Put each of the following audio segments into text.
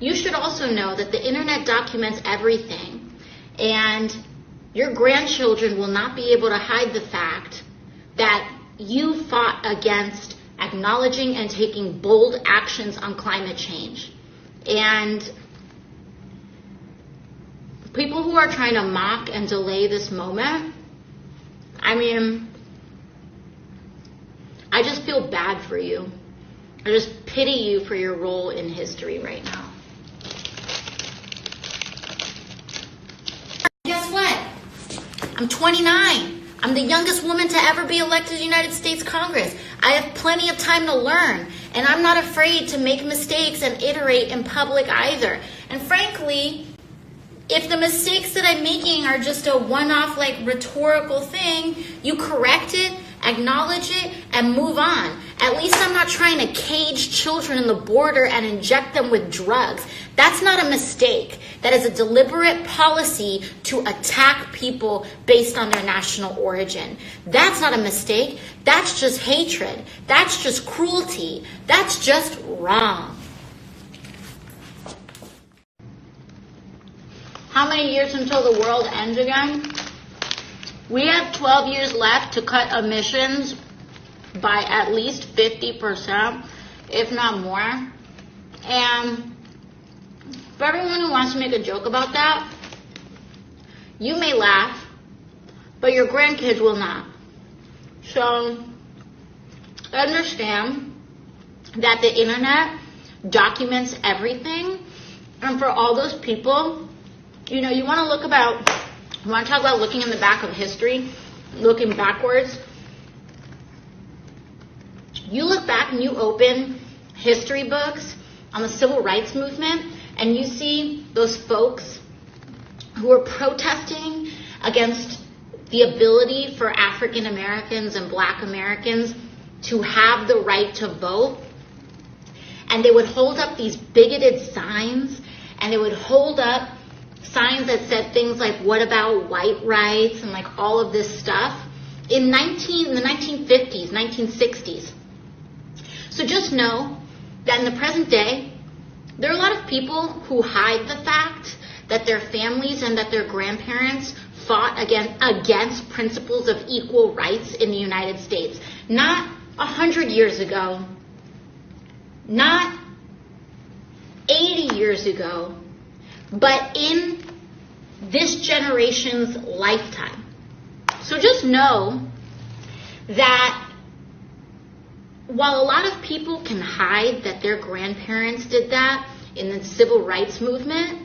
You should also know that the internet documents everything, and your grandchildren will not be able to hide the fact that you fought against acknowledging and taking bold actions on climate change. And people who are trying to mock and delay this moment, I just feel bad for you. I just pity you for your role in history right now. Guess what? I'm 29. I'm the youngest woman to ever be elected to the United States Congress. I have plenty of time to learn, and I'm not afraid to make mistakes and iterate in public either. And frankly, if the mistakes that I'm making are just a one-off, rhetorical thing, you correct it, acknowledge it, and move on. At least I'm not trying to cage children in the border and inject them with drugs. That's not a mistake. That is a deliberate policy to attack people based on their national origin. That's not a mistake. That's just hatred. That's just cruelty. That's just wrong. How many years until the world ends again? We have 12 years left to cut emissions by at least 50%, if not more. And for everyone who wants to make a joke about that, you may laugh, but your grandkids will not. So understand that the internet documents everything. And for all those people, you want to talk about looking in the back of history, looking backwards. You look back and you open history books on the civil rights movement, and you see those folks who were protesting against the ability for African Americans and Black Americans to have the right to vote. And they would hold up these bigoted signs, and they would hold up signs that said things like, what about white rights, and all of this stuff in the 1950s, 1960s. So just know that in the present day, there are a lot of people who hide the fact that their families and that their grandparents fought against principles of equal rights in the United States. Not 100 years ago, not 80 years ago, but in this generation's lifetime. So just know that while a lot of people can hide that their grandparents did that in the civil rights movement,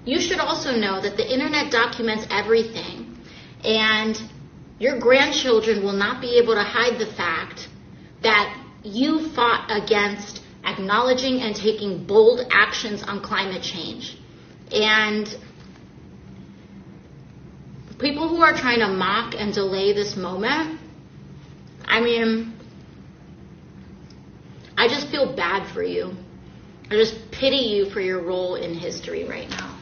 you should also know that the internet documents everything, and your grandchildren will not be able to hide the fact that you fought against acknowledging and taking bold actions on climate change. And people who are trying to mock and delay this moment, I just feel bad for you. I just pity you for your role in history right now.